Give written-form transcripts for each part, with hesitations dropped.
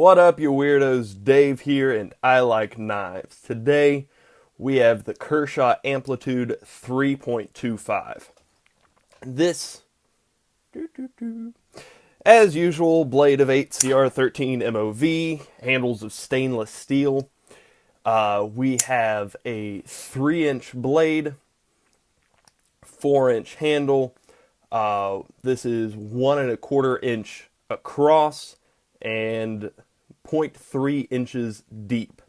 What up, you weirdos? Dave here, and I like knives. Today, we have the Kershaw Amplitude 3.25. This, as usual, blade of 8 CR13 MOV, handles of stainless steel. We have a 3-inch blade, 4-inch handle. This is 1¼ inch across and 0.3 inches deep.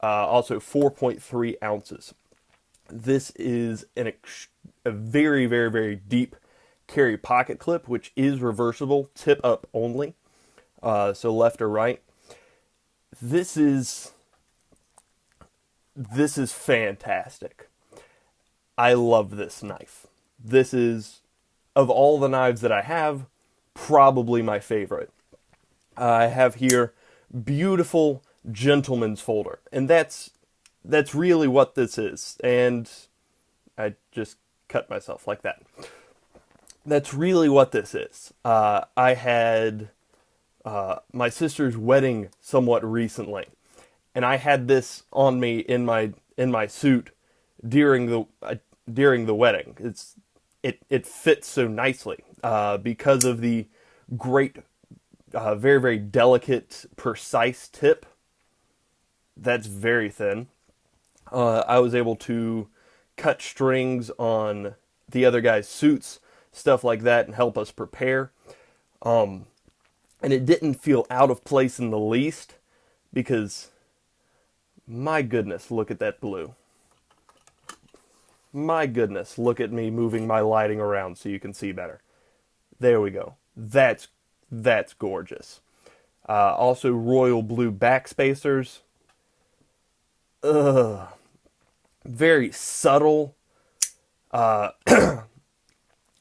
Also 4.3 ounces. This is a very, very, very deep carry pocket clip, which is reversible, tip up only, so left or right. This is fantastic. I love this knife. This is, of all the knives that I have, probably my favorite. I have here beautiful gentleman's folder, and that's really what this is. And I just cut myself like that. That's really what this is. I had my sister's wedding somewhat recently, and I had this on me in my suit during the wedding. It fits so nicely because of the great, very, very delicate, precise tip. That's very thin. I was able to cut strings on the other guy's suits, stuff like that, and help us prepare. And it didn't feel out of place in the least, because, my goodness, look at that blue. My goodness, look at me moving my lighting around so you can see better. There we go. That's gorgeous. Also, royal blue backspacers. Very subtle.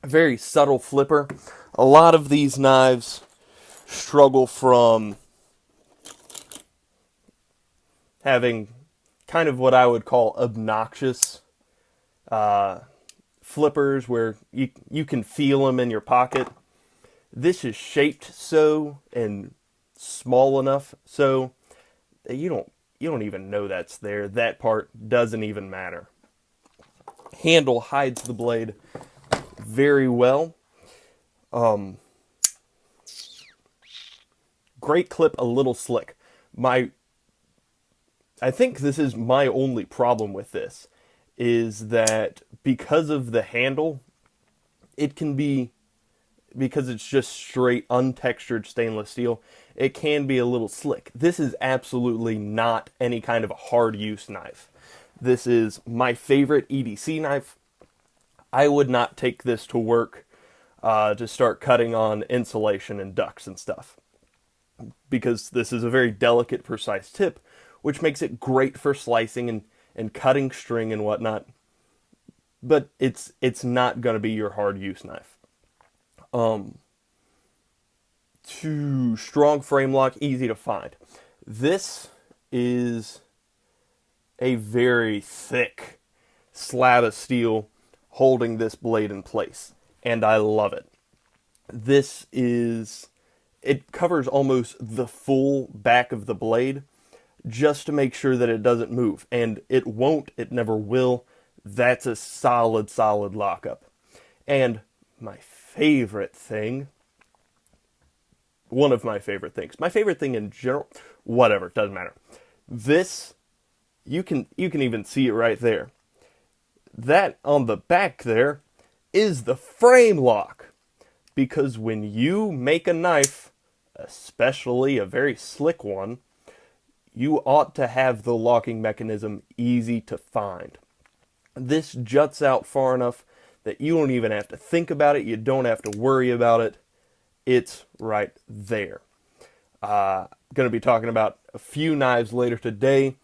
Very subtle flipper. A lot of these knives struggle from having kind of what I would call obnoxious flippers where you can feel them in your pocket. This is shaped so and small enough so that you don't even know that's there. That part doesn't even matter. Handle hides the blade very well. Great clip, a little slick. I think this is my only problem with this, is that because of the handle, it can be, because it's just straight untextured stainless steel, it can be a little slick. This is absolutely not any kind of a hard use knife. This is my favorite EDC knife. I would not take this to work to start cutting on insulation and ducts and stuff, because this is a very delicate, precise tip, which makes it great for slicing and cutting string and whatnot. But it's not going to be your hard use knife. Too strong frame lock, easy to find. This is a very thick slab of steel holding this blade in place, and I love it. It covers almost the full back of the blade just to make sure that it doesn't move, and it won't, it never will. That's a solid lockup. And my favorite thing, one of my favorite things, my favorite thing in general, whatever, doesn't matter. This, you can even see it right there. That on the back there is the frame lock, because when you make a knife, especially a very slick one, you ought to have the locking mechanism easy to find. This juts out far enough that you don't even have to think about it. You don't have to worry about it. It's right there. Going to be talking about a few knives later today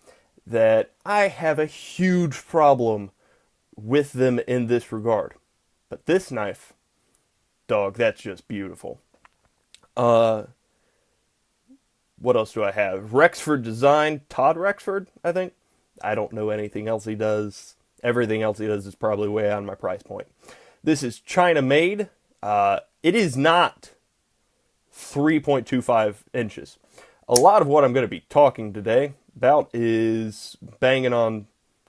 that I have a huge problem with them in this regard. But this knife, dog, that's just beautiful. What else do I have? Rexford design, Todd Rexford, I think. I don't know anything else he does. Everything else he does is probably way on my price point. This is China made. It is not 3.25 inches. A lot of what I'm going to be talking today about is banging on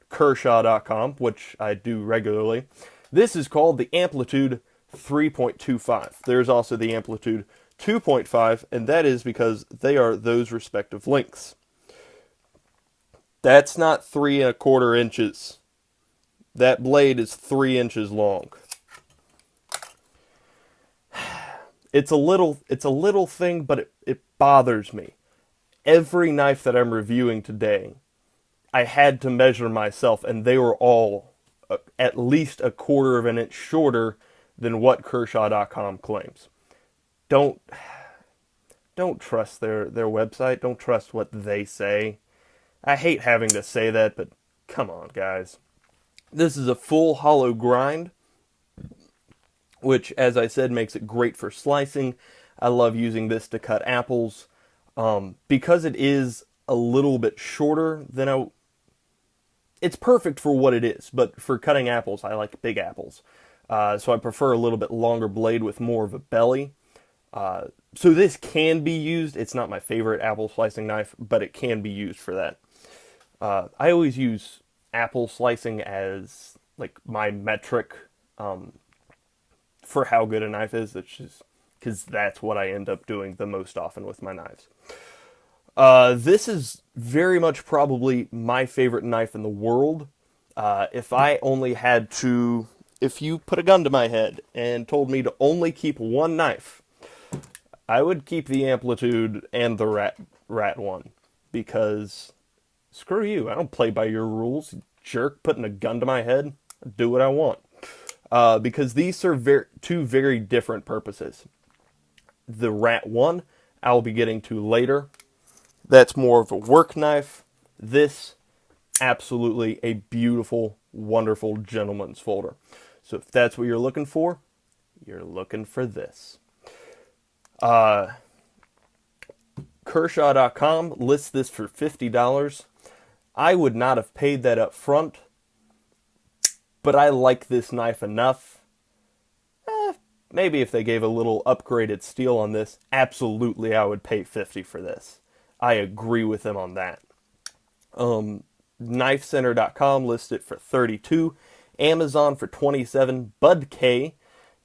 Kershaw.com, which I do regularly. This is called the Amplitude 3.25. There's also the Amplitude 2.5, and that is because they are those respective lengths. That's not 3¼ inches. That blade is 3 inches long. It's a little thing, but it bothers me. Every knife that I'm reviewing today, I had to measure myself, and they were all at least 1/4 inch shorter than what Kershaw.com claims. Don't trust their website. Don't trust what they say. I hate having to say that, but come on, guys. This is a full hollow grind, which, as I said, makes it great for slicing. I love using this to cut apples. Because it is a little bit shorter than it's perfect for what it is, but for cutting apples, I like big apples. So I prefer a little bit longer blade with more of a belly. So this can be used. It's not my favorite apple slicing knife, but it can be used for that. I always use apple slicing as like my metric for how good a knife is. It's just because that's what I end up doing the most often with my knives. This is very much probably my favorite knife in the world. If you put a gun to my head and told me to only keep one knife, I would keep the Amplitude and the Rat one, because screw you, I don't play by your rules, you jerk, putting a gun to my head. I do what I want. Because these serve two very different purposes. The Rat 1 I'll be getting to later. That's more of a work knife. This, absolutely a beautiful, wonderful gentleman's folder. So if that's what you're looking for this. Kershaw.com lists this for $50. I would not have paid that up front, but I like this knife enough. Maybe if they gave a little upgraded steel on this, absolutely I would pay $50 for this. I agree with them on that. KnifeCenter.com lists it for $32. Amazon for $27. Bud K,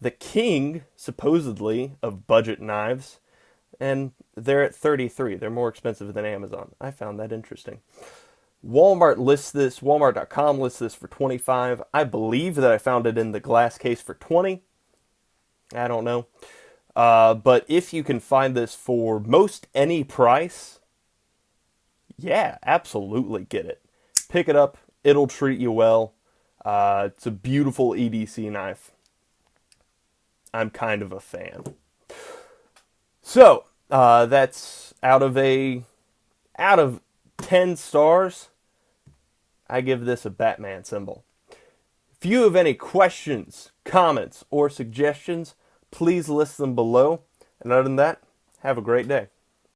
the king, supposedly, of budget knives, and they're at $33. They're more expensive than Amazon. I found that interesting. Walmart.com lists this for $25. I believe that I found it in the glass case for $20. I don't know. But if you can find this for most any price, yeah, absolutely get it. Pick it up. It'll treat you well. It's a beautiful EDC knife. I'm kind of a fan. So, that's out of 10 stars, I give this a Batman symbol. If you have any questions, comments, or suggestions, please list them below. And other than that, have a great day.